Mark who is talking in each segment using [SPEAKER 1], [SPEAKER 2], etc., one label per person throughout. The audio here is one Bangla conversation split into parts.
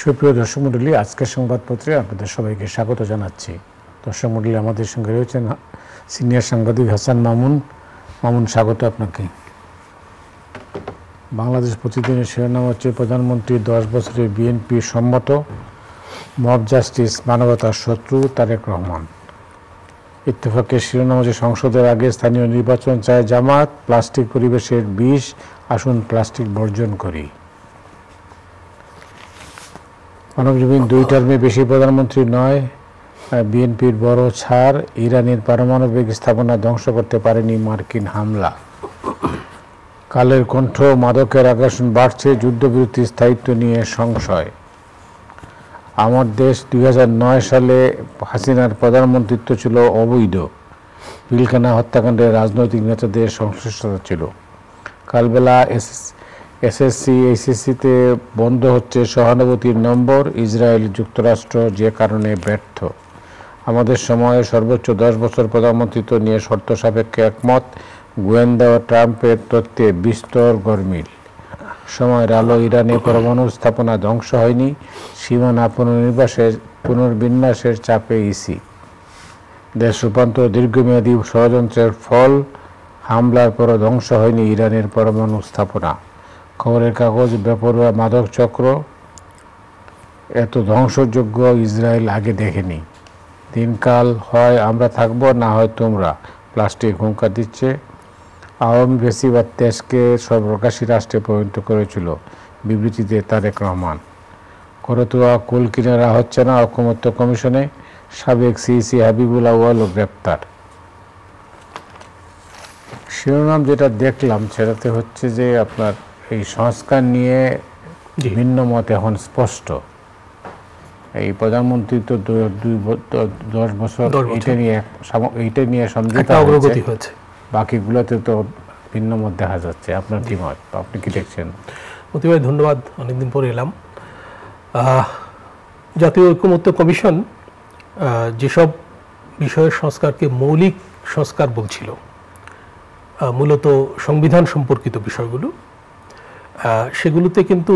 [SPEAKER 1] সুপ্রিয় দর্শক মণ্ডলী, আজকের সংবাদপত্রে আপনাদের সবাইকে স্বাগত জানাচ্ছি। দর্শক মণ্ডলী, আমাদের সঙ্গে রয়েছেন সিনিয়র সাংবাদিক হাসান মামুন। মামুন, স্বাগত আপনাকে। বাংলাদেশ প্রতিদিনের শিরোনাম হচ্ছে প্রধানমন্ত্রী 10 বছরে বিএনপি সম্মত, মব জাস্টিস মানবতার শত্রু তারেক রহমান। ইত্তেফাকের শিরোনাম হচ্ছে সংসদের আগে স্থানীয় নির্বাচন চায় জামাত, প্লাস্টিক পরিবেশের বিষ, আসুন প্লাস্টিক বর্জন করি। মানবজমিন 2 টার্মে বেশি প্রধানমন্ত্রী নয়, বিএনপির বড় ছাড়, ইরানের পারমাণবিক স্থাপনা ধ্বংস করতে পারেনি মার্কিন হামলা। কালের কণ্ঠ, মাদকের আগ্রাসন বাড়ছে, যুদ্ধবিরতির স্থায়িত্ব নিয়ে সংশয়। আমার দেশ 2009 সালে হাসিনার প্রধানমন্ত্রিত্ব ছিল অবৈধ, পিলখানা হত্যাকাণ্ডে রাজনৈতিক নেতাদের সংশ্লিষ্টতা ছিল। কালবেলা এসএসসি এইচএসসিতে বন্ধ হচ্ছে সহানুভূতির নম্বর, ইসরায়েল যুক্তরাষ্ট্র যে কারণে ব্যর্থ। আমাদের সময়ে সর্বোচ্চ 10 বছর প্রধানমন্ত্রিত্ব নিয়ে শর্ত সাপেক্ষে একমত, গোয়েন্দা ও ট্রাম্পের তত্ত্বে বিস্তর গরমিল। সময়ের আলো, ইরানে পরমাণু স্থাপনা ধ্বংস হয়নি, সীমানা পুনর্বিন্যাসের চাপে ইসি। দেশ রূপান্তর দীর্ঘমেয়াদী ষড়যন্ত্রের ফল, হামলার পরও ধ্বংস হয়নি ইরানের পরমাণু স্থাপনা। খবরের কাগজ, বেপরোয়া মাদক চক্র, এত ধ্বংসযোগ্য ইসরায়েল আগে দেখেনি। দিনকাল হয় আমরা থাকবো, না হয় তোমরা, প্লাস্টিক হুঙ্কার দিচ্ছে। আওয়ামী ফ্যাসিবাদ দেশকে সর্বগ্রাসী রাষ্ট্রে পরিণত করেছিল, বিবৃতিতে তারেক রহমান। করতোয়া কুল কিনারা হচ্ছে না ঐকমত্য কমিশনে, সাবেক সিইসি হাবিবুল আউয়ালও গ্রেপ্তার। শিরোনাম যেটা দেখলাম সেটাতে হচ্ছে যে আপনার এই সংস্কার নিয়ে ভিন্ন মত এখন স্পষ্ট। এই প্রধানমন্ত্রী তো 10 বছর এইটা নিয়ে সমঝোতা হয়েছে, বাকিগুলোতে তো ভিন্ন মত দেখা যাচ্ছে। আপনার কি মত, আপনি কি দেখছেন?
[SPEAKER 2] মতি ভাই, ধন্যবাদ, অনেকদিন পরে এলাম। জাতীয় ঐকমত্য কমিশন যেসব বিষয়ের সংস্কারকে মৌলিক সংস্কার বলছিল, মূলত সংবিধান সম্পর্কিত বিষয়গুলো, সেগুলোতে কিন্তু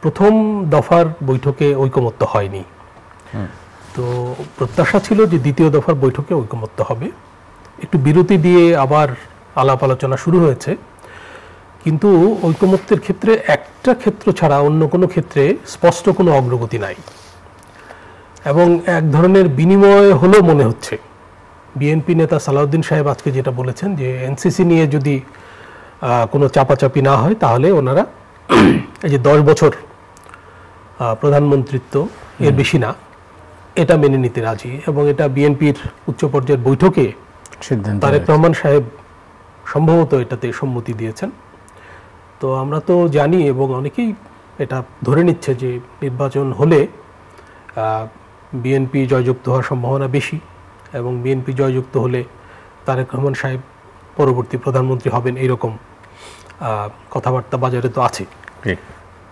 [SPEAKER 2] প্রথম দফার বৈঠকে ঐকমত্য হয়নি। তো প্রত্যাশা ছিল যে দ্বিতীয় দফার বৈঠকে ঐকমত্য হবে। একটু বিরতি দিয়ে আবার আলাপ আলোচনা শুরু হয়েছে, কিন্তু ঐকমত্যের ক্ষেত্রে একটা ক্ষেত্র ছাড়া অন্য কোনো ক্ষেত্রে স্পষ্ট কোনো অগ্রগতি নাই এবং এক ধরনের বিনিময় হলো মনে হচ্ছে। বিএনপি নেতা সালাউদ্দিন সাহেব আজকে যেটা বলেছেন যে এনসিসি নিয়ে যদি কোনো চাপাচাপি না হয় তাহলে ওনারা এই যে 10 বছর প্রধানমন্ত্রিত্ব, এর বেশি না, এটা মেনে নিতে রাজি, এবং এটা বিএনপির উচ্চ পর্যায়ের বৈঠকে তারেক রহমান সাহেব সম্ভবত এটাতে সম্মতি দিয়েছেন। তো আমরা তো জানি এবং অনেকেই এটা ধরে নিচ্ছে যে নির্বাচন হলে বিএনপি জয়যুক্ত হওয়ার সম্ভাবনা বেশি, এবং বিএনপি জয়যুক্ত হলে তারেক রহমান সাহেব পরবর্তী প্রধানমন্ত্রী হবেন, এইরকম কথাবার্তা বাজারে তো আছে।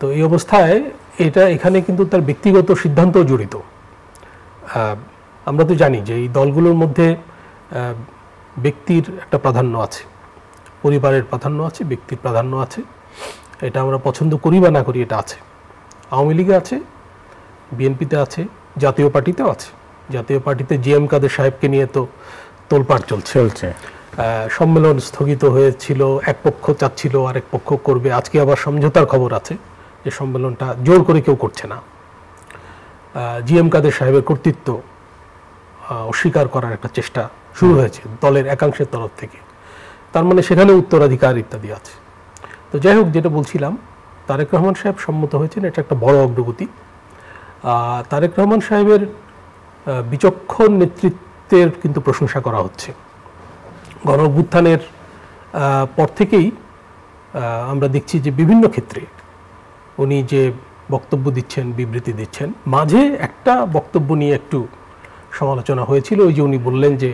[SPEAKER 2] তো এই অবস্থায় এখানে কিন্তু তার ব্যক্তিগত সিদ্ধান্ত জড়িত। আমরা তো জানি যে এই দলগুলোর মধ্যে ব্যক্তির একটা প্রাধান্য আছে, পরিবারের প্রাধান্য আছে, ব্যক্তির প্রাধান্য আছে। এটা আমরা পছন্দ করি বা না করি, এটা আছে। আওয়ামী লীগে আছে, বিএনপিতে আছে, জাতীয় পার্টিতেও আছে। জাতীয় পার্টিতে জিএম কাদের সাহেবকে নিয়ে তো তোলপাড় চলছে। সম্মেলন স্থগিত হয়েছিল, এক পক্ষ চাচ্ছিল আরেক পক্ষ করবে। আজকে আবার সমঝোতার খবর আছে যে সম্মেলনটা জোর করে কেউ করছে না। জিএম কাদের সাহেবের কর্তৃত্ব অস্বীকার করার একটা চেষ্টা শুরু হয়েছে দলের একাংশের তরফ থেকে। তার মানে সেখানে উত্তরাধিকার ইত্যাদি আছে। তো যাই হোক, যেটা বলছিলাম, তারেক রহমান সাহেব সম্মত হয়েছেন, এটা একটা বড় অগ্রগতি। তারেক রহমান সাহেবের বিচক্ষণ নেতৃত্বের কিন্তু প্রশংসা করা হচ্ছে। গণ অভ্যুত্থানের পর থেকেই আমরা দেখছি যে বিভিন্ন ক্ষেত্রে উনি যে বক্তব্য দিচ্ছেন, বিবৃতি দিচ্ছেন। মাঝে একটা বক্তব্য নিয়ে একটু সমালোচনা হয়েছিল, ওই যে উনি বললেন যে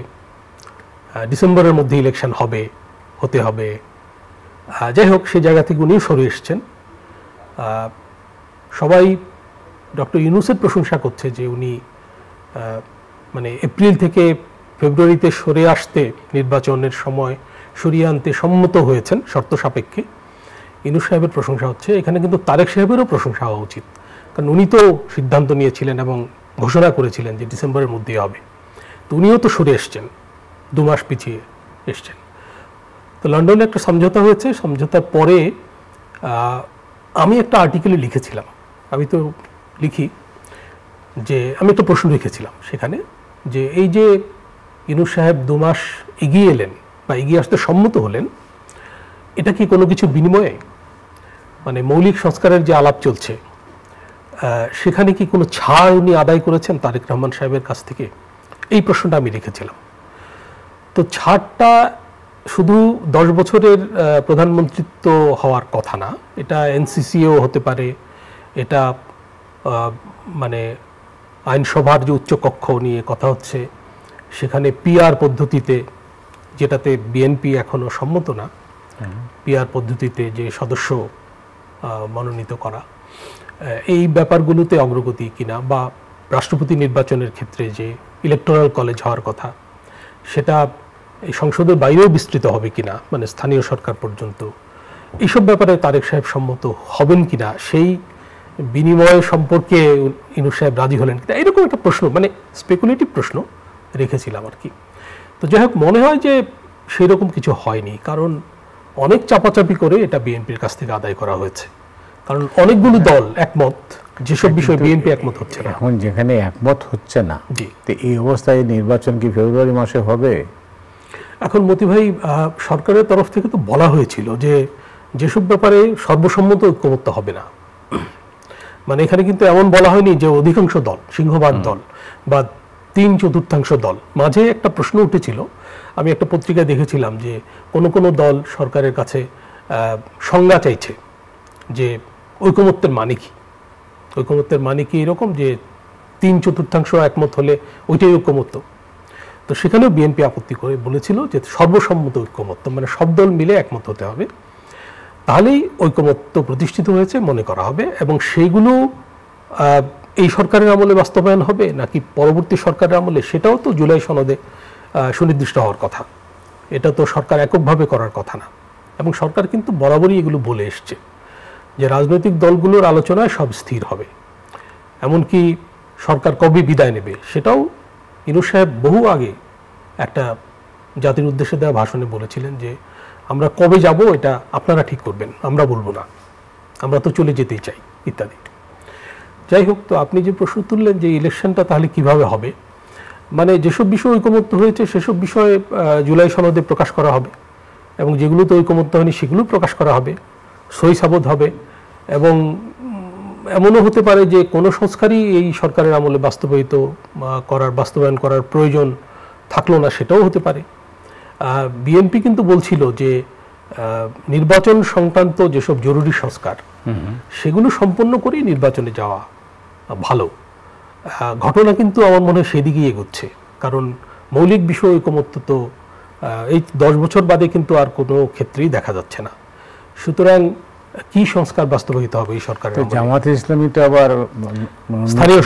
[SPEAKER 2] ডিসেম্বরের মধ্যে ইলেকশন হতে হবে। যাই হোক, সে জায়গা থেকে উনিও সরে এসছেন। সবাই ডক্টর ইউনূসের প্রশংসা করছে যে উনি মানে এপ্রিল থেকে ফেব্রুয়ারিতে সরে আসতে, নির্বাচনের সময় সরিয়ে আনতে সম্মত হয়েছেন শর্ত সাপেক্ষে। ইউনূস সাহেবের প্রশংসা হচ্ছে, এখানে কিন্তু তারেক সাহেবেরও প্রশংসা হওয়া উচিত। কারণ উনি তো সিদ্ধান্ত নিয়েছিলেন এবং ঘোষণা করেছিলেন যে ডিসেম্বরের মধ্যেই হবে। তো উনিও তো সরে এসছেন, 2 মাস পিছিয়ে এসছেন। তো লন্ডনে একটা সমঝোতা হয়েছে, সমঝোতার পরে আমি একটা আর্টিকেলে লিখেছিলাম, আমি তো লিখি যে আমি একটা প্রশ্ন লিখেছিলাম সেখানে, যে এই যে ইউনূস সাহেব 2 মাস এগিয়ে এলেন বা এগিয়ে আসতে সম্মত হলেন, এটা কি কোনো কিছু বিনিময়ে, মানে মৌলিক সংস্কারের যে আলাপ চলছে সেখানে কি কোনো ছাড় উনি আদায় করেছেন তারেক রহমান সাহেবের কাছ থেকে, এই প্রশ্নটা আমি লিখেছিলাম। তো ছাড়টা শুধু 10 বছরের প্রধানমন্ত্রিত্ব হওয়ার কথা না, এটা এনসিসিও হতে পারে, এটা মানে আইনসভার যে উচ্চকক্ষ নিয়ে কথা হচ্ছে সেখানে পিআর পদ্ধতিতে, যেটাতে বিএনপি এখনো সম্মত না, পিআর পদ্ধতিতে যে সদস্য মনোনীত করা, এই ব্যাপারগুলোতে অগ্রগতি কিনা, বা রাষ্ট্রপতি নির্বাচনের ক্ষেত্রে যে ইলেকটোরাল কলেজ হওয়ার কথা সেটা এই সংসদের বাইরেও বিস্তৃত হবে কিনা, মানে স্থানীয় সরকার পর্যন্ত, এইসব ব্যাপারে তারেক সাহেব সম্মত হবেন কিনা, সেই বিনিময় সম্পর্কে ইউনূস সাহেব রাজি হলেন কিনা, এরকম একটা প্রশ্ন, মানে স্পেকুলেটিভ প্রশ্ন রেখেছিলাম আর কি। তো যাই হোক, মনে হয় যে সেই রকম কিছু হয়নি, কারণ অনেক চাপাচাপি করে এটা বিএনপির কাছ থেকে আদায় করা হয়েছে, কারণ অনেকগুলো দল একমত, যেসব বিষয়ে বিএনপি একমত হচ্ছে না।
[SPEAKER 1] এখন যেখানে একমত হচ্ছে না, তো এই অবস্থায় নির্বাচন কি ফেব্রুয়ারি মাসে হবে?
[SPEAKER 2] এখন মতি ভাই, সরকারের তরফ থেকে তো বলা হয়েছিল যে যেসব ব্যাপারে সর্বসম্মত ঐক্যমত্য হবে না, মানে এখানে কিন্তু এমন বলা হয়নি যে অধিকাংশ দল, সিংহভাগ দল বা 3/4 দল। মাঝে একটা প্রশ্ন উঠেছিল, আমি একটা পত্রিকায় দেখেছিলাম যে কোন দল সরকারের কাছে সংজ্ঞা চাইছে যে ঐকমত্যের মানে কি, ঐকমত্যের মানে কি এরকম যে 3/4 একমত হলে ওইটাই ঐকমত্য। তো সেখানেও বিএনপি আপত্তি করে বলেছিল যে সর্বসম্মত ঐকমত্য, মানে সব দল মিলে একমত হতে হবে, তাহলেই ঐকমত্য প্রতিষ্ঠিত হয়েছে মনে করা হবে, এবং সেইগুলো এই সরকারের আমলে বাস্তবায়ন হবে নাকি পরবর্তী সরকারের আমলে, সেটাও তো জুলাই সনদে সুনির্দিষ্ট হওয়ার কথা। এটা তো সরকার এককভাবে করার কথা না, এবং সরকার কিন্তু বরাবরই এগুলো বলে এসছে যে রাজনৈতিক দলগুলোর আলোচনায় সব স্থির হবে। এমনকি সরকার কবে বিদায় নেবে সেটাও ইউনূস সাহেব বহু আগে একটা জাতির উদ্দেশ্যে দেওয়া ভাষণে বলেছিলেন যে আমরা কবে যাব এটা আপনারা ঠিক করবেন, আমরা বলবো না, আমরা তো চলে যেতেই চাই ইত্যাদি। যাই হোক, তো আপনি যে প্রশ্ন তুললেন যে ইলেকশনটা তাহলে কিভাবে হবে, মানে যেসব বিষয় ঐকমত্য হয়েছে সেসব বিষয়ে জুলাই সনদে প্রকাশ করা হবে, এবং যেগুলোতে ঐকমত্য হয়নি সেগুলো প্রকাশ করা হবে, সই সাবত হবে, এবং এমনও হতে পারে যে কোনো সংস্কারই এই সরকারের আমলে বাস্তবায়ন করার প্রয়োজন থাকলো না, সেটাও হতে পারে। বিএনপি কিন্তু বলছিল যে নির্বাচন সংক্রান্ত যেসব জরুরি সংস্কার সেগুলো সম্পন্ন করেই নির্বাচনে যাওয়া ভালো। ঘটনা কিন্তু আমার মনে হয় সেদিকেই এগোচ্ছে, কারণ মৌলিক বিষয় ঐকমত্য তো এই 10 বছর বাদে কিন্তু আর কোনো ক্ষেত্রেই দেখা যাচ্ছে না। সুতরাং কি সংস্কার বাস্তবায়িত হবে এই সরকারের?
[SPEAKER 1] জামাতে ইসলামী তো আবার
[SPEAKER 2] স্থানীয়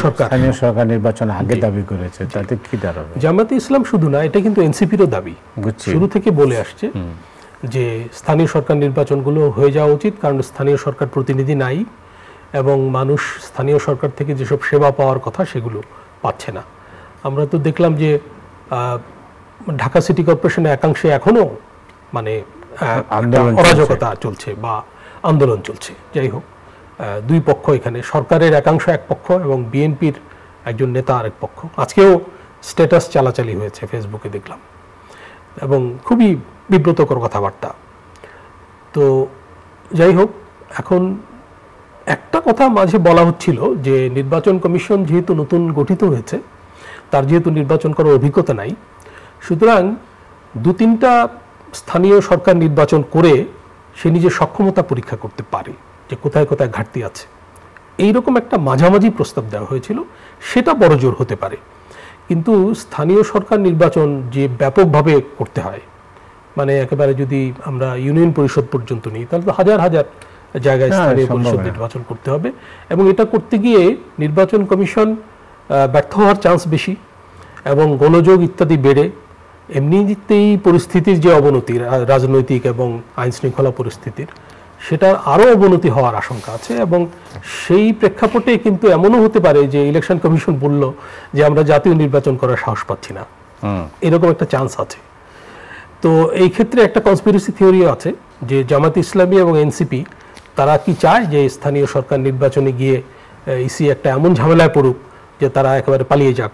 [SPEAKER 2] সরকার
[SPEAKER 1] নির্বাচন আগে দাবি করেছে, তাতে কি দাঁড়াবে?
[SPEAKER 2] জামাতে ইসলাম শুধু না, এটা কিন্তু এনসিপিরও দাবি, শুরু থেকে বলে আসছে যে স্থানীয় সরকার নির্বাচনগুলো হয়ে যাওয়া উচিত, কারণ স্থানীয় সরকার প্রতিনিধি নাই এবং মানুষ স্থানীয় সরকার থেকে যেসব সেবা পাওয়ার কথা সেগুলো পাচ্ছে না। আমরা তো দেখলাম যে ঢাকা সিটি কর্পোরেশনের একাংশে এখনো মানে অরাজকতা চলছে বা আন্দোলন চলছে। যাই হোক, দুই পক্ষ, এখানে সরকারের একাংশ এক পক্ষ এবং বিএনপির একজন নেতা আরেক পক্ষ। আজকেও স্ট্যাটাস চালাচালি হয়েছে ফেসবুকে দেখলাম, এবং খুবই বিব্রতকর কথাবার্তা। তো যাই হোক, এখন একটা কথা মাঝে বলা হচ্ছিল যে নির্বাচন কমিশন যেহেতু নতুন গঠিত হয়েছে, তার যেহেতু নির্বাচন করার অভিজ্ঞতা নাই, সুতরাং 2-3টা স্থানীয় সরকার নির্বাচন করে সে নিজের সক্ষমতা পরীক্ষা করতে পারে যে কোথায় কোথায় ঘাটতি আছে। এইরকম একটা মাঝামাঝি প্রস্তাব দেওয়া হয়েছিল, সেটা বড় জোর হতে পারে। কিন্তু স্থানীয় সরকার নির্বাচন যে ব্যাপকভাবে করতে হয়, মানে একেবারে যদি আমরা ইউনিয়ন পরিষদ পর্যন্ত নিই, তাহলে তো হাজার হাজার জায়গায় স্থানীয় পরিষদ নির্বাচন করতে হবে, এবং এটা করতে গিয়ে নির্বাচন কমিশন ব্যর্থ হওয়ার চান্স বেশি, এবং গোলযোগ ইত্যাদি বেড়ে এমনিতেই পরিস্থিতির যে অবনতি, রাজনৈতিক এবং আইন শৃঙ্খলা পরিস্থিতির, সেটার আরও অবনতি হওয়ার আশঙ্কা আছে। এবং সেই প্রেক্ষাপটে কিন্তু এমনও হতে পারে যে ইলেকশন কমিশন বলল যে আমরা জাতীয় নির্বাচন করার সাহস পাচ্ছি না, এরকম একটা চান্স আছে। তো এই ক্ষেত্রে একটা কনস্পিরেসি থিওরিও আছে যে জামাত ইসলামী এবং এনসিপি তারা কি চায় যে স্থানীয় সরকার নির্বাচনে গিয়ে ইসি একটা এমন ঝামেলায় পড়ুক যে তারা একেবারে পালিয়ে যাক,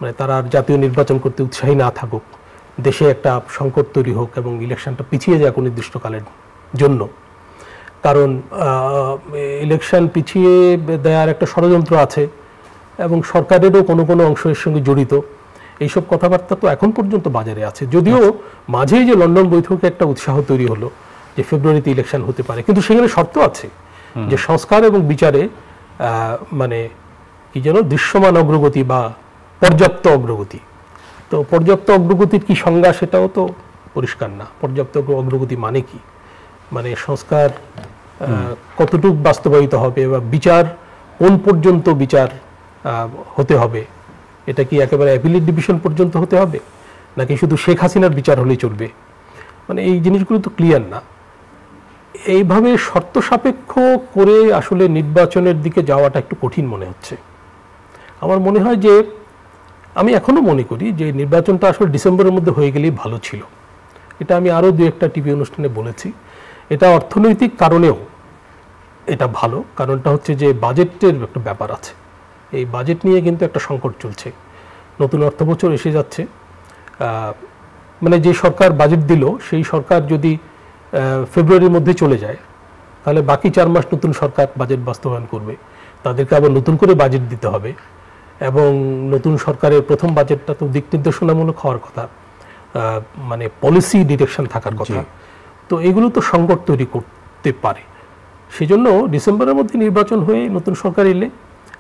[SPEAKER 2] মানে তারা আর জাতীয় নির্বাচন করতে উৎসাহী না থাকুক, দেশে একটা সংকট তৈরি হোক এবং ইলেকশনটা পিছিয়ে যাক অনির্দিষ্টকালের জন্য। কারণ ইলেকশন পিছিয়ে দেওয়ার একটা ষড়যন্ত্র আছে এবং সরকারেরও কোনো কোনো অংশ এর সঙ্গে জড়িত। এইসব কথাবার্তা তো এখন পর্যন্ত বাজারে আছে, যদিও মাঝেই যে লন্ডন বৈঠকে একটা উৎসাহ তৈরি হলো যে ফেব্রুয়ারিতে ইলেকশন হতে পারে, কিন্তু সেখানে শর্ত আছে যে সংস্কার এবং বিচারে মানে কি যেন দৃশ্যমান অগ্রগতি বা পর্যাপ্ত অগ্রগতি। তো পর্যাপ্ত অগ্রগতির কি সংজ্ঞা সেটাও তো পরিষ্কার না। পর্যাপ্ত অগ্রগতি মানে কি, মানে সংস্কার কতটুকু বাস্তবায়িত হবে বা বিচার কোন পর্যন্ত বিচার হতে হবে, এটা কি একেবারে অ্যাপিলেট ডিভিশন পর্যন্ত হতে হবে নাকি শুধু শেখ হাসিনার বিচার হলেই চলবে, মানে এই জিনিসগুলো তো ক্লিয়ার না। এইভাবে শর্ত সাপেক্ষ করে আসলে নির্বাচনের দিকে যাওয়াটা একটু কঠিন মনে হচ্ছে। আমার মনে হয় যে আমি এখনো মনে করি যে নির্বাচনটা আসলে ডিসেম্বরের মধ্যে হয়ে গেলেই ভালো ছিল। এটা আমি আরও দু একটা টিভি অনুষ্ঠানে বলেছি। এটা অর্থনৈতিক কারণেও এটা ভালো, কারণটা হচ্ছে যে বাজেটের একটা ব্যাপার আছে। এই বাজেট নিয়ে কিন্তু একটা সংকট চলছে, নতুন অর্থবছর এসে যাচ্ছে। মানে যে সরকার বাজেট দিল সেই সরকার যদি ফেব্রুয়ারির মধ্যে চলে যায় তাহলে বাকি 4 মাস নতুন সরকার বাজেট বাস্তবায়ন করবে, তাদেরকে আবার নতুন করে বাজেট দিতে হবে এবং নতুন সরকারের প্রথম বাজেটটা তো দিক নির্দেশনামূলক হওয়ার কথা, মানে পলিসি ডিরেকশন থাকার কথা। তো এগুলো তো সংকট তৈরি করতে পারে। সেজন্য ডিসেম্বরের মধ্যে নির্বাচন হয়ে নতুন সরকার এলে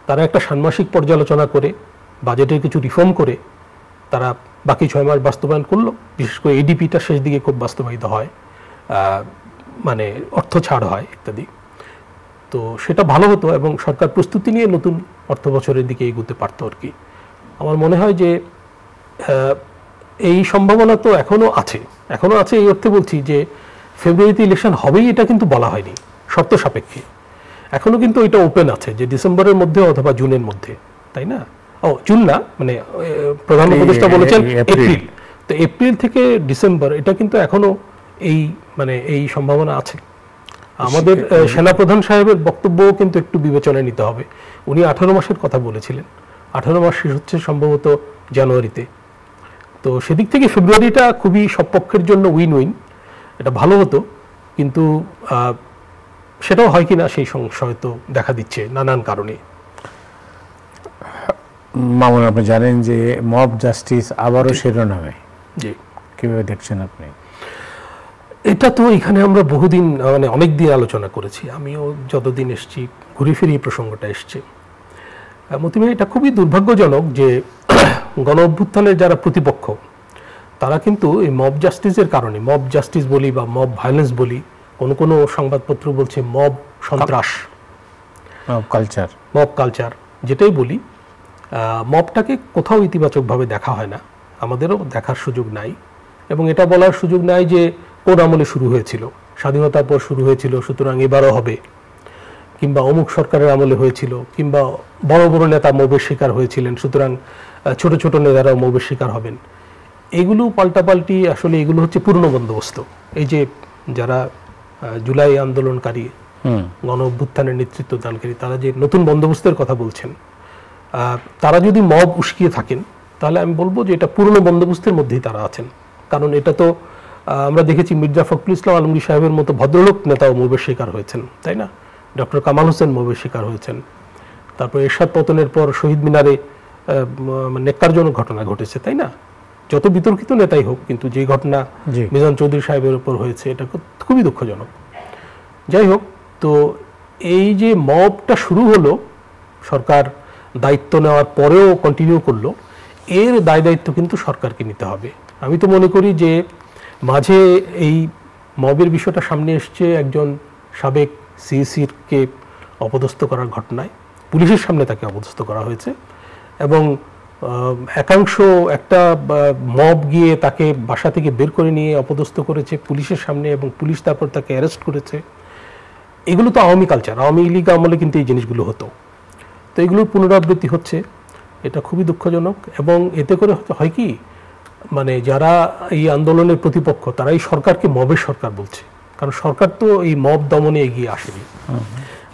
[SPEAKER 2] তারা একটা ষান্মাসিক পর্যালোচনা করে বাজেটের কিছু রিফর্ম করে তারা বাকি 6 মাস বাস্তবায়ন করলো। বিশেষ করে এডিপিটা শেষ দিকে খুব বাস্তবায়িত হয়, মানে অর্থ ছাড় হয় ইত্যাদি। তো সেটা ভালো হতো এবং সরকার প্রস্তুতি নিয়ে নতুন অর্থ বছরের দিকে এগোতে পারতো আর কি। আমার মনে হয় যে এই সম্ভাবনা তো এখনো আছে এই অর্থে বলছি যে ফেব্রুয়ারিতে ইলেকশন হবেই এটা কিন্তু বলা হয়নি শর্ত সাপেক্ষে। এখনো কিন্তু এটা ওপেন আছে যে ডিসেম্বরের মধ্যে অথবা জুনের মধ্যে, তাই না? জুন না, মানে প্রধান উপদেষ্টা বলেছেন এপ্রিল। তো এপ্রিল থেকে ডিসেম্বর এটা কিন্তু এখনো এই মানে এই সম্ভাবনা আছে। আমাদের সেনাপ্রধান সাহেবের বক্তব্যও কিন্তু একটু বিবেচনায় নিতে হবে। উনি 18 মাসের কথা বলেছিলেন, 18 মাস শেষ হচ্ছে সম্ভবত জানুয়ারিতে। তো সেদিক থেকে ফেব্রুয়ারিটা খুবই সব পক্ষের জন্য উইন উইন, এটা ভালো হতো। কিন্তু সেটাও হয় কিনা সেই সংশয় তো দেখা দিচ্ছে নানান কারণে।
[SPEAKER 1] মামুন, আপনি জানেন যে মব জাস্টিস আবারও শিরোনামে,
[SPEAKER 2] জি,
[SPEAKER 1] কিভাবে দেখছেন আপনি?
[SPEAKER 2] এটা তো এখানে আমরা বহুদিন মানে অনেক দিন আলোচনা করেছি, আমিও যতদিন এসেছি ঘুরে ফিরে এই প্রসঙ্গটা এসছে। মতিভাই, এটা খুবই দুর্ভাগ্যজনক যে গণ অভ্যুত্থানের যারা প্রতিপক্ষ তারা কিন্তু এই মব জাস্টিসের কারণে, মব জাস্টিস বলি বা মব ভায়োলেন্স বলি, কোনো সংবাদপত্র বলছে মব সন্ত্রাস, মব কালচার যেটাই বলি, মবটাকে কোথাও ইতিবাচকভাবে দেখা হয় না, আমাদেরও দেখার সুযোগ নাই। এবং এটা বলার সুযোগ নাই যে কোন আমলে শুরু হয়েছিল, স্বাধীনতার পর শুরু হয়েছিল সুতরাং এবারও হবে, কিংবা অমুক সরকারের আমলে হয়েছিল, কিংবা বড় বড় নেতা মবের শিকার হয়েছিলেন সুতরাং ছোট ছোট নেতারাও মবের শিকার হবেন। এগুলো পাল্টাপাল্টি, আসলে এগুলো হচ্ছে পূর্ণ বন্দোবস্ত। এই যে যারা জুলাই আন্দোলনকারী, গণ অভ্যুত্থানের নেতৃত্ব দানকারী, তারা যে নতুন বন্দোবস্তের কথা বলছেন, তারা যদি মব উস্কিয়ে থাকেন তাহলে আমি বলবো যে এটা পুরনো বন্দোবস্তের মধ্যেই তারা আছেন। কারণ এটা তো আমরা দেখেছি মির্জা ফখরুল ইসলাম আলমগীর সাহেবের মতো ভদ্রলোক নেতাও মবের শিকার হয়েছেন, তাই না? ডক্টর কামাল হোসেন মবের শিকার হয়েছেন। তারপর এরশাদ পতনের পর শহীদ মিনারে নেক্কারজনক ঘটনা ঘটেছে, তাই না? যত বিতর্কিত নেতাই হোক, কিন্তু যে ঘটনা মিজান চৌধুরী সাহেবের উপর হয়েছে এটা খুবই দুঃখজনক। যাই হোক, তো এই যে মবটা শুরু হলো, সরকার দায়িত্ব নেওয়ার পরেও কন্টিনিউ করলো, এর দায় দায়িত্ব কিন্তু সরকারকে নিতে হবে। আমি তো মনে করি যে মাঝে এই মবের বিষয়টা সামনে এসছে একজন সাবেক সিইসিকে অপদস্থ করার ঘটনায়, পুলিশের সামনে তাকে অপদস্থ করা হয়েছে এবং একাংশ একটা মব গিয়ে তাকে বাসা থেকে বের করে নিয়ে অপদস্থ করেছে পুলিশের সামনে এবং পুলিশ তারপর তাকে অ্যারেস্ট করেছে এগুলো তো আওয়ামী কালচার, আওয়ামী লীগ আমলে কিন্তু এই জিনিসগুলো হতো। তো এগুলোর পুনরাবৃত্তি হচ্ছে, এটা খুবই দুঃখজনক। এবং এতে করে হয় কি, মানে যারা এই আন্দোলনের প্রতিপক্ষ তারা এই সরকারকে মবের সরকার বলছে, কারণ সরকার তো এই মব দমনে এগিয়ে আসেনি।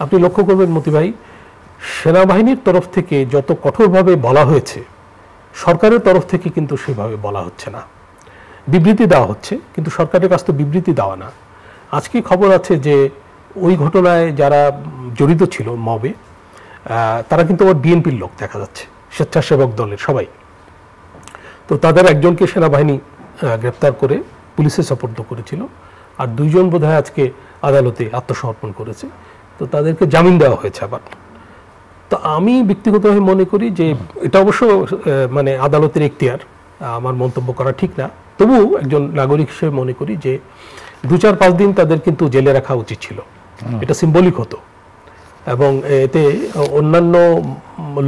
[SPEAKER 2] আপনি লক্ষ্য করবেন মতি ভাই, সেনাবাহিনীর তরফ থেকে যত কঠোরভাবে বলা হয়েছে, সরকারের তরফ থেকে কিন্তু সেভাবে বলা হচ্ছে না। বিবৃতি দেওয়া হচ্ছে, কিন্তু সরকারের কাছ তো বিবৃতি দেওয়া না। আজকে খবর আছে যে ওই ঘটনায় যারা জড়িত ছিল মবে, তারা কিন্তু আবার বিএনপির লোক দেখা যাচ্ছে, স্বেচ্ছাসেবক দলের সবাই। তো তাদের একজনকে সেনাবাহিনী গ্রেপ্তার করে পুলিশে সোপর্দ করেছিল, আর 2 জন বোধহয় আজকে আদালতে আত্মসমর্পণ করেছে। তো তাদেরকে জামিন দেওয়া হয়েছে আবার। তো আমি ব্যক্তিগতভাবে মনে করি যে এটা অবশ্য মানে আদালতের এখতিয়ার, আমার মন্তব্য করা ঠিক না। তবুও একজন নাগরিক হিসেবে মনে করি যে 2-4-5 দিন তাদের কিন্তু জেলে রাখা উচিত ছিল, এটা সিম্বলিক হতো। এবং এতে অন্যান্য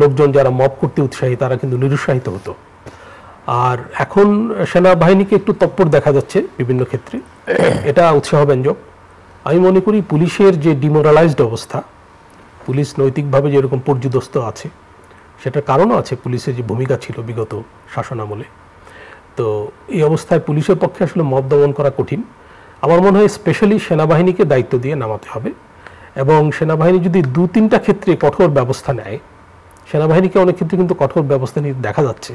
[SPEAKER 2] লোকজন যারা মব করতে উৎসাহী তারা কিন্তু নিরুৎসাহিত হতো। আর এখন সেনাবাহিনীকে একটু তৎপর দেখা যাচ্ছে বিভিন্ন ক্ষেত্রে, এটা উৎসাহব্যঞ্জক। আমি মনে করি পুলিশের যে ডিমোরালাইজড অবস্থা, পুলিশ নৈতিকভাবে যেরকম পর্যুদস্ত আছে, সেটার কারণও আছে পুলিশের যে ভূমিকা ছিল বিগত শাসনামলে। তো এই অবস্থায় পুলিশের পক্ষে আসলে মব দমন করা কঠিন। আমার মনে হয় স্পেশালি সেনাবাহিনীকে দায়িত্ব দিয়ে নামাতে হবে, এবং সেনাবাহিনী যদি 2-3টা ক্ষেত্রে কঠোর ব্যবস্থা নেয়, সেনাবাহিনীকে অনেক ক্ষেত্রে কিন্তু কঠোর ব্যবস্থা নিতে দেখা যাচ্ছে,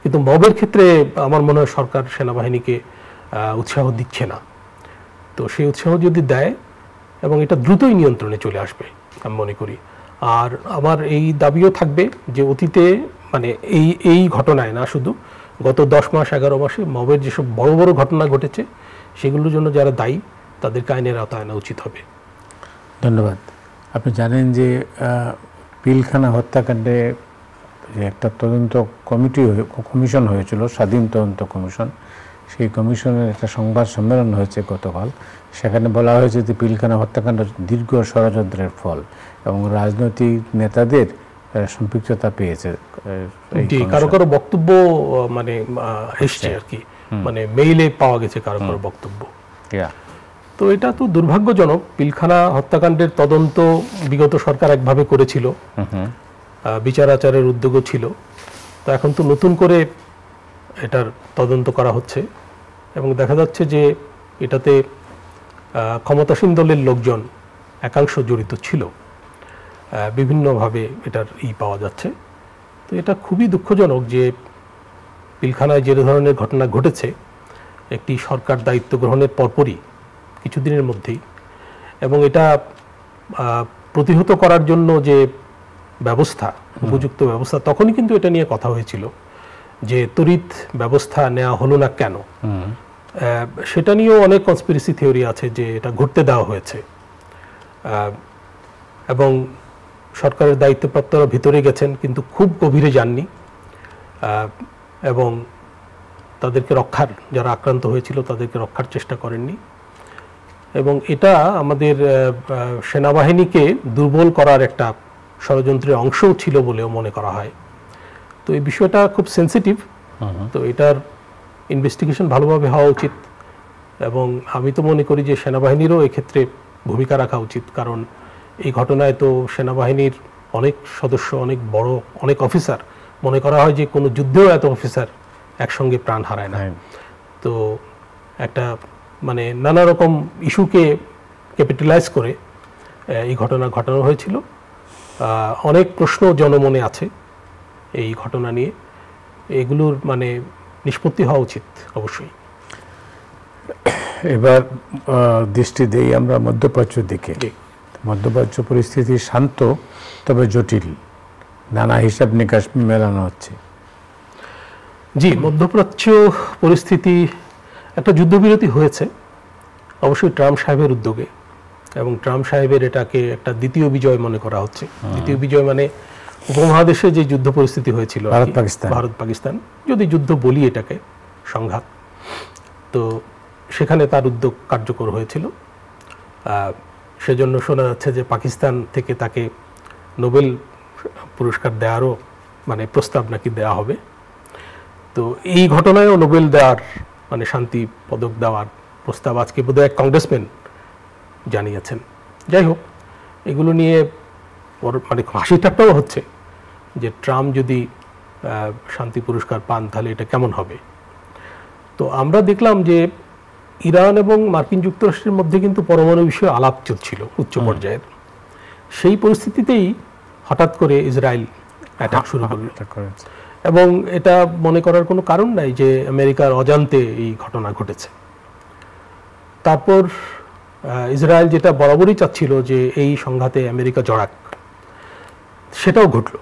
[SPEAKER 2] কিন্তু মবের ক্ষেত্রে আমার মনে হয় সরকার সেনাবাহিনীকে উৎসাহ দিচ্ছে না। তো সেই উৎসাহ যদি দেয়, এবং এটা দ্রুতই নিয়ন্ত্রণে চলে আসবে আমি মনে করি। আর আমার এই দাবিও থাকবে যে অতীতে মানে এই ঘটনায় না, শুধু গত 10 মাস 11 মাসে মবের যেসব বড় বড় ঘটনা ঘটেছে, সেগুলোর জন্য যারা দায়ী তাদেরকে আইনের আওতায় আনা উচিত হবে।
[SPEAKER 1] ধন্যবাদ। আপনি জানেন যে পিলখানা হত্যাকাণ্ডে যে একটা তদন্ত কমিশন হয়েছিল, স্বাধীন তদন্ত কমিশন, সেই কমিশনের একটা সংবাদ সম্মেলন হয়েছে গতকাল। সেখানে বলা হয়েছে যে পিলখানা হত্যাকাণ্ড দীর্ঘ ষড়যন্ত্রের ফল এবং রাজনৈতিক নেতাদের সম্পৃক্ততা পেয়েছে।
[SPEAKER 2] কারো কারো বক্তব্য মানে এসছে আর কি, মানে মেইলে পাওয়া গেছে কারো কারো বক্তব্য। তো এটা তো দুর্ভাগ্যজনক। পিলখানা হত্যাকাণ্ডের তদন্ত বিগত সরকার একভাবে করেছিল, বিচার আচারের উদ্যোগও ছিল। তো এখন তো নতুন করে এটার তদন্ত করা হচ্ছে, এবং দেখা যাচ্ছে যে এটাতে ক্ষমতাসীন দলের লোকজন একাংশ জড়িত ছিল, বিভিন্নভাবে এটার পাওয়া যাচ্ছে। তো এটা খুবই দুঃখজনক যে পিলখানায় যে ধরনের ঘটনা ঘটেছে, একটি সরকার দায়িত্ব গ্রহণের পরপরই কিছুদিনের মধ্যেই, এবং এটা প্রতিহত করার জন্য যে ব্যবস্থা, উপযুক্ত ব্যবস্থা, তখনই কিন্তু এটা নিয়ে কথা হয়েছিল যে তড়িৎ ব্যবস্থা নেওয়া হলো না কেন। সেটা নিয়েও অনেক কনস্পিরেসি থিওরি আছে যে এটা ঘটতে দেওয়া হয়েছে, এবং সরকারের দায়িত্বপ্রাপ্তরা ভিতরে গেছেন কিন্তু খুব গভীরে যাননি, এবং তাদেরকে রক্ষার, যারা আক্রান্ত হয়েছিল তাদেরকে রক্ষার চেষ্টা করেননি। এবং এটা আমাদের সেনাবাহিনীকে দুর্বল করার একটা ষড়যন্ত্রের অংশও ছিল বলেও মনে করা হয়। তো এই বিষয়টা খুব সেন্সিটিভ, তো এটার ইনভেস্টিগেশন ভালোভাবে হওয়া উচিত, এবং আমি তো মনে করি যে সেনাবাহিনীরও এক্ষেত্রে ভূমিকা রাখা উচিত। কারণ এই ঘটনায় তো সেনাবাহিনীর অনেক সদস্য, অনেক বড়, অনেক অফিসার, মনে করা হয় যে কোনো যুদ্ধেও এত অফিসার একসঙ্গে প্রাণ হারায় না। তো একটা মানে নানা রকম ইস্যুকে ক্যাপিটালাইজ করে এই ঘটনা ঘটানো হয়েছিল। অনেক প্রশ্ন জনমনে আছে এই ঘটনা নিয়ে, এগুলোর মানে নিষ্পত্তি হওয়া উচিত অবশ্যই।
[SPEAKER 1] এবার দৃষ্টি দেই আমরা মধ্যপ্রাচ্যের দিকে। মধ্যপ্রাচ্য পরিস্থিতি শান্ত তবে জটিল, নানা হিসাব নিকাশ মেলানো হচ্ছে।
[SPEAKER 2] জি, মধ্যপ্রাচ্য পরিস্থিতি, একটা যুদ্ধবিরতি হয়েছে অবশ্যই ট্রাম্প সাহেবের উদ্যোগে, এবং ট্রাম্প সাহেবের এটাকে একটা দ্বিতীয় বিজয় মনে করা হচ্ছে। দ্বিতীয় বিজয় মানে উপমহাদেশে যে যুদ্ধ পরিস্থিতি হয়েছিল ভারত পাকিস্তান, যদি যুদ্ধ বলি এটাকে, সংঘাত, তো সেখানে তার উদ্যোগ কার্যকর হয়েছিল। সেজন্য শোনা যাচ্ছে যে পাকিস্তান থেকে তাকে নোবেল পুরস্কার দেওয়ারও মানে প্রস্তাব নাকি দেওয়া হবে। তো এই ঘটনায়ও নোবেল দেওয়ার মানে শান্তি পদক দেওয়ার প্রস্তাব আজকে বোধহয় এক কংগ্রেসম্যান জানিয়েছেন যাই হোক, এগুলো নিয়ে মানে হাসি ঠাট্টাও হচ্ছে যে ট্রাম্প যদি শান্তি পুরস্কার পান তাহলে এটা কেমন হবে। তো আমরা দেখলাম যে ইরান এবং মার্কিন যুক্তরাষ্ট্রের মধ্যে কিন্তু পরমাণু বিষয়ে আলাপ চলছিল উচ্চ পর্যায়ের। সেই পরিস্থিতিতেই হঠাৎ করে ইসরায়েল অ্যাটাক শুরু করলো, এবং এটা মনে করার কোনো কারণ নাই যে আমেরিকার অজান্তে এই ঘটনা ঘটেছে। তারপর ইসরায়েল যেটা বরাবরই চাচ্ছিল যে এই সংঘাতে আমেরিকা জড়াক, সেটাও ঘটল।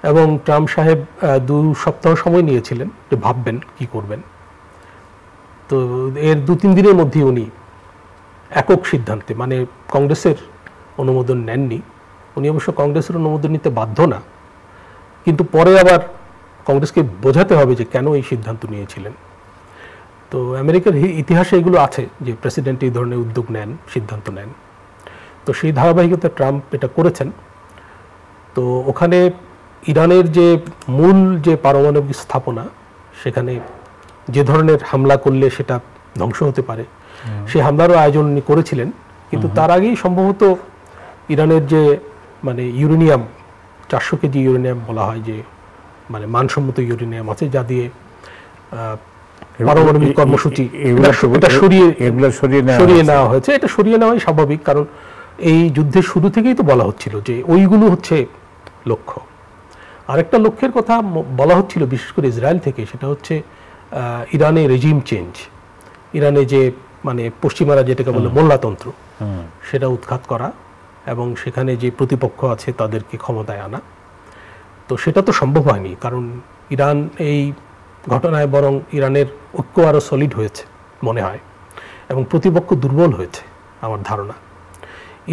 [SPEAKER 2] এবং ট্রাম্প সাহেব 2 সপ্তাহ সময় নিয়েছিলেন যে ভাববেন কি করবেন। তো এর 2-3 দিনের মধ্যে উনি একক সিদ্ধান্তে, মানে কংগ্রেসের অনুমোদন নেননি, উনি অবশ্য কংগ্রেসের অনুমোদন নিতে বাধ্য না, কিন্তু পরে আবার কংগ্রেসকে বোঝাতে হবে যে কেন এই সিদ্ধান্ত নিয়েছিলেন। তো আমেরিকার ইতিহাসে এগুলো আছে যে প্রেসিডেন্ট এই ধরনের উদ্যোগ নেন, সিদ্ধান্ত নেন। তো সেই ধারাবাহিকতা ট্রাম্প এটা করেছেন। তো ওখানে ইরানের যে মূল যে পারমাণবিক স্থাপনা, সেখানে যে ধরনের হামলা করলে সেটা ধ্বংস হতে পারে, সেই হামলারও আয়োজন উনি করেছিলেন। কিন্তু তার আগেই সম্ভবত ইরানের যে মানে ইউরেনিয়াম, 400 কেজি ইউরেনিয়াম বলা হয় যে মানে মানসম্মত ইউরেনিয়াম আছে, যা দিয়ে পারমাণবিক কর্মসূচি এটা সরিয়ে নেওয়া হয়েছে। এটা সরিয়ে নেওয়াই স্বাভাবিক, কারণ এই যুদ্ধের শুরু থেকেই তো বলা হচ্ছিল যে ওইগুলো হচ্ছে লক্ষ্য। আরেকটা লক্ষ্যের কথা বলা হচ্ছিল বিশেষ করে ইসরায়েল থেকে, সেটা হচ্ছে ইরানে রেজিম চেঞ্জ, ইরানে যে মানে পশ্চিমারা যেটাকে বলে মোল্লাতন্ত্র, সেটা উৎখাত করা এবং সেখানে যে প্রতিপক্ষ আছে তাদেরকে ক্ষমতায় আনা। তো সেটা তো সম্ভব হয়নি, কারণ ইরান এই ঘটনায় বরং ইরানের ঐক্য আরও সলিড হয়েছে মনে হয়, এবং প্রতিপক্ষ দুর্বল হয়েছে আমার ধারণা।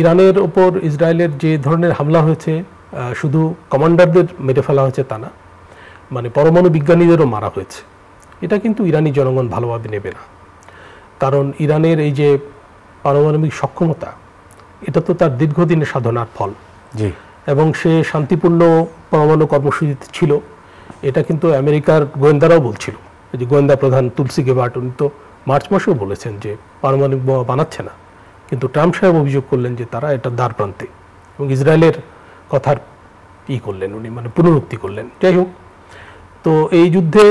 [SPEAKER 2] ইরানের ওপর ইসরায়েলের যে ধরনের হামলা হয়েছে, শুধু কমান্ডারদের মেরে ফেলা হয়েছে তা না, মানে পরমাণু বিজ্ঞানীদেরও মারা হয়েছে। এটা কিন্তু ইরানি জনগণ ভালোভাবে নেবে না, কারণ ইরানের এই যে পারমাণবিক সক্ষমতা, এটা তো তার দীর্ঘদিনের সাধনার ফল, এবং সে শান্তিপূর্ণ পরমাণু কর্মসূচিতে ছিল। এটা কিন্তু আমেরিকার গোয়েন্দারাও বলছিল, যে গোয়েন্দা প্রধান তুলসি গেবার্ট, উনি তো মার্চ মাসেও বলেছেন যে পারমাণবিক বোমা বানাচ্ছে না, কিন্তু ট্রাম্প সাহেব অভিযোগ করলেন যে তারা এটা দ্বার প্রান্তে, এবং ইসরায়েলের কথার করলেন উনি, মানে পুনরুক্তি করলেন। যাই হোক, তো এই যুদ্ধে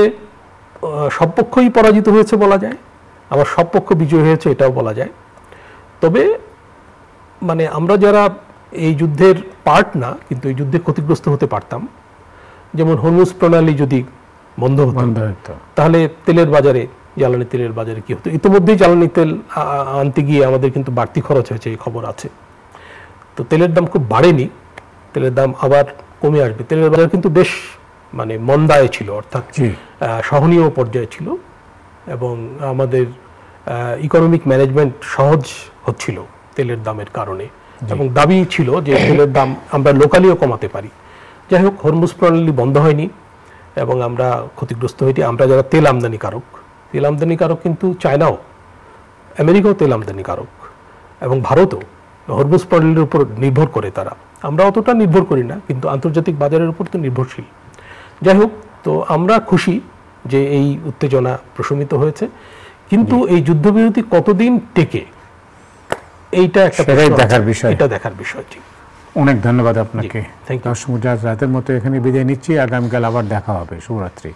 [SPEAKER 2] সব পক্ষই পরাজিত হয়েছে বলা যায়, আবার সব পক্ষ বিজয় হয়েছে এটাও বলা যায়। তবে মানে আমরা যারা এই যুদ্ধের পার্ট না, কিন্তু এই যুদ্ধে ক্ষতিগ্রস্ত হতে পারতাম, যেমন হরমুজ প্রণালী যদি বন্ধ হতো তাহলে তেলের বাজারে, জ্বালানি তেলের বাজারে কি হতো। ইতিমধ্যেই জ্বালানি তেল আনতে গিয়ে আমাদের কিন্তু বাড়তি খরচ হয়েছে, এই খবর আছে। তো তেলের দাম খুব বাড়েনি, তেলের দাম আবার কমে আসবে। তেলের বাজার কিন্তু বেশ মানে মন্দায় ছিল, অর্থাৎ সহনীয় পর্যায়ে ছিল, এবং আমাদের ইকোনমিক ম্যানেজমেন্ট সহজ হচ্ছিল তেলের দামের কারণে, এবং দাবি ছিল যে তেলের দাম আমরা লোকালিও কমাতে পারি। যাই হোক, হরমুজ প্রণালী বন্ধ হয়নি এবং আমরা ক্ষতিগ্রস্ত হইনি। আমরা যারা তেল আমদানিকারক কিন্তু চায়নাও, আমেরিকাও তেল আমদানিকারক, এবং ভারতও হরমুজ প্রণালীর উপর নির্ভর করে তারা। আমরা অতটা নির্ভর করি না, কিন্তু আন্তর্জাতিক বাজারের উপর তো নির্ভরশীল। যাই হোক, তো আমরা খুশি যে এই উত্তেজনা প্রশমিত হয়েছে, কিন্তু এই যুদ্ধবিরতি কতদিন টেকে এইটা একটা দেখার বিষয়, এটা দেখার বিষয়। ঠিক,
[SPEAKER 1] অনেক ধন্যবাদ আপনাকে। রাতের মতো এখানে বিদায় নিচ্ছি, আগামীকাল আবার দেখা হবে। শুভরাত্রি।